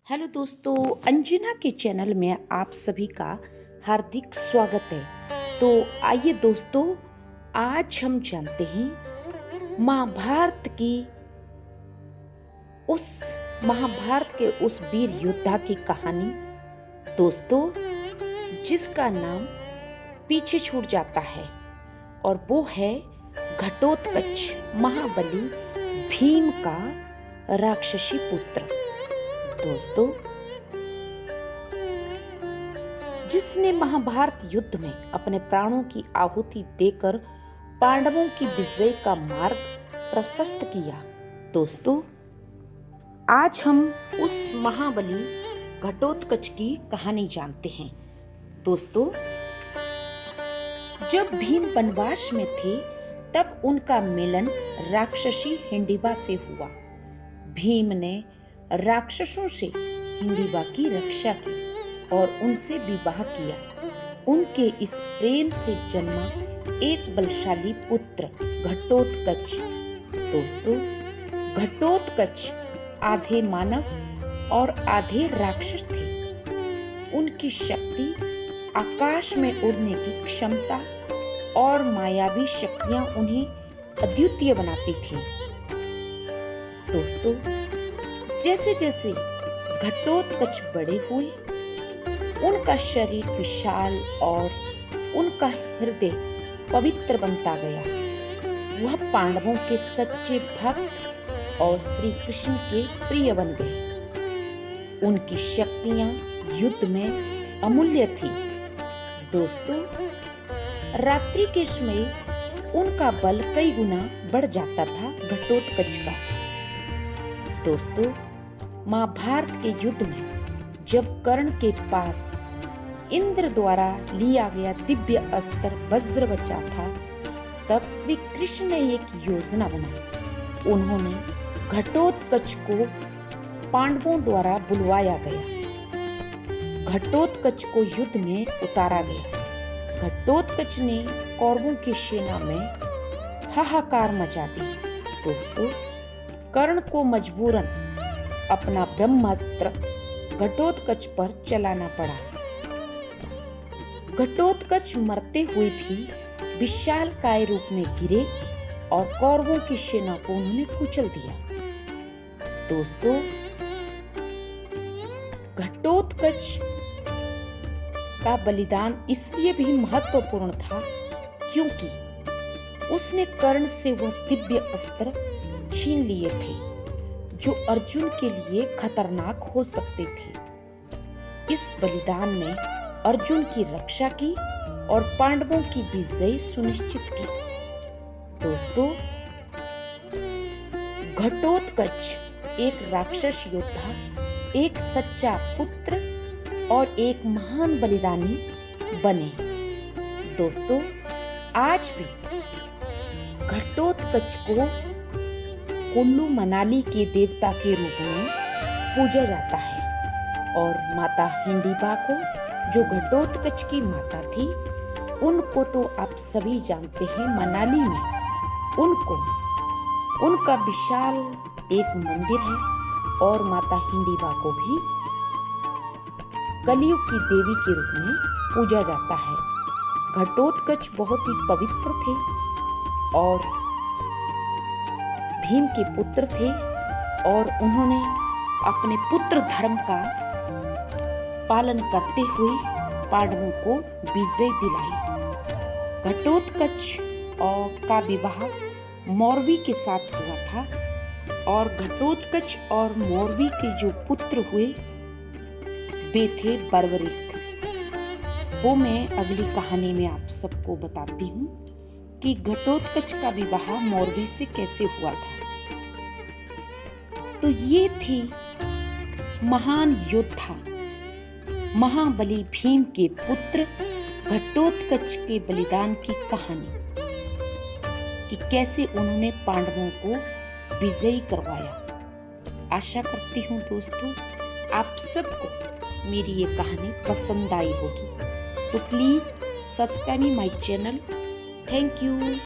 Hello दोस्तों, अंजना के channel में आप सभी का हार्दिक स्वागत है। तो आइए दोस्तों, आज हम जानते हैं महाभारत के उस वीर योद्धा की कहानी दोस्तों, जिसका नाम पीछे छूट जाता है और वो है घटोत्कच, महाबली भीम का राक्षसी पुत्र। दोस्तों, जिसने महाभारत युद्ध में अपने प्राणों की आहुति देकर पांडवों की विजय का मार्ग प्रशस्त किया। दोस्तों, आज हम उस महाबली घटोत्कच की कहानी जानते हैं। दोस्तों, जब भीम वनवास में थे तब उनका मिलन राक्षसी हिडिंबा से हुआ। भीम ने राक्षसों से हिडिंबा की रक्षा की और उनसे विवाह किया। उनके इस प्रेम से जन्मा एक बलशाली पुत्र घटोत्कच। दोस्तों, घटोत्कच आधे मानव और आधे राक्षस थे। उनकी शक्ति, आकाश में उड़ने की क्षमता और मायावी शक्तियां उन्हें अद्वितीय बनाती थी। दोस्तों, जैसे जैसे घटोत्कच बड़े हुए, उनका शरीर विशाल और उनका हृदय पवित्र बनता गया। वह पांडवों के सच्चे भक्त और श्री कृष्ण के प्रिय बन गए। उनकी शक्तियां युद्ध में अमूल्य थी। दोस्तों, रात्रि के समय उनका बल कई गुना बढ़ जाता था घटोत्कच का। दोस्तों, महाभारत के युद्ध में जब कर्ण के पास इंद्र द्वारा लिया गया दिव्य अस्त्र वज्र बचा था, तब श्री कृष्ण ने एक योजना बनाई। उन्होंने घटोत्कच को पांडवों द्वारा बुलवाया गया। घटोत्कच को युद्ध में उतारा गया। घटोत्कच ने कौरवों की सेना में हाहाकार मचा दी। दोस्तों, कर्ण को मजबूरन अपना ब्रह्मास्त्र घटोत्कच पर चलाना पड़ा। घटोत्कच मरते हुए भी विशालकाय रूप में गिरे और कौरवों की सेना को उन्होंने कुचल दिया। दोस्तों, घटोत्कच का बलिदान इसलिए भी महत्वपूर्ण था क्योंकि उसने कर्ण से वह दिव्य अस्त्र छीन लिए थे जो अर्जुन के लिए खतरनाक हो सकते थे। इस बलिदान ने अर्जुन की रक्षा की और पांडवों की विजय सुनिश्चित की। दोस्तों, घटोत्कच एक राक्षस योद्धा, एक सच्चा पुत्र और एक महान बलिदानी बने। दोस्तों, आज भी घटोत्कच को कुल्लू मनाली के देवता के रूप में पूजा जाता है और माता हिडिंबा को, जो घटोत्कच की माता थी, उनको तो आप सभी जानते हैं। मनाली में उनका विशाल एक मंदिर है और माता हिडिंबा को भी कलयुग की देवी के रूप में पूजा जाता है। घटोत्कच बहुत ही पवित्र थे और भीम के पुत्र थे और उन्होंने अपने पुत्र धर्म का पालन करते हुए पांडवों को विजय दिलाई। घटोत्कच का विवाह मौरवी के साथ हुआ था और घटोत्कच और मौरवी के जो पुत्र हुए वे थे बर्बरीक। वो मैं अगली कहानी में आप सबको बताती हूँ कि घटोत्कच का विवाह मौरवी से कैसे हुआ था। तो ये थी महान योद्धा महाबली भीम के पुत्र घटोत्कच के बलिदान की कहानी कि कैसे उन्होंने पांडवों को विजयी करवाया। आशा करती हूँ दोस्तों, आप सबको मेरी ये कहानी पसंद आई होगी। तो please subscribe my channel. Thank you.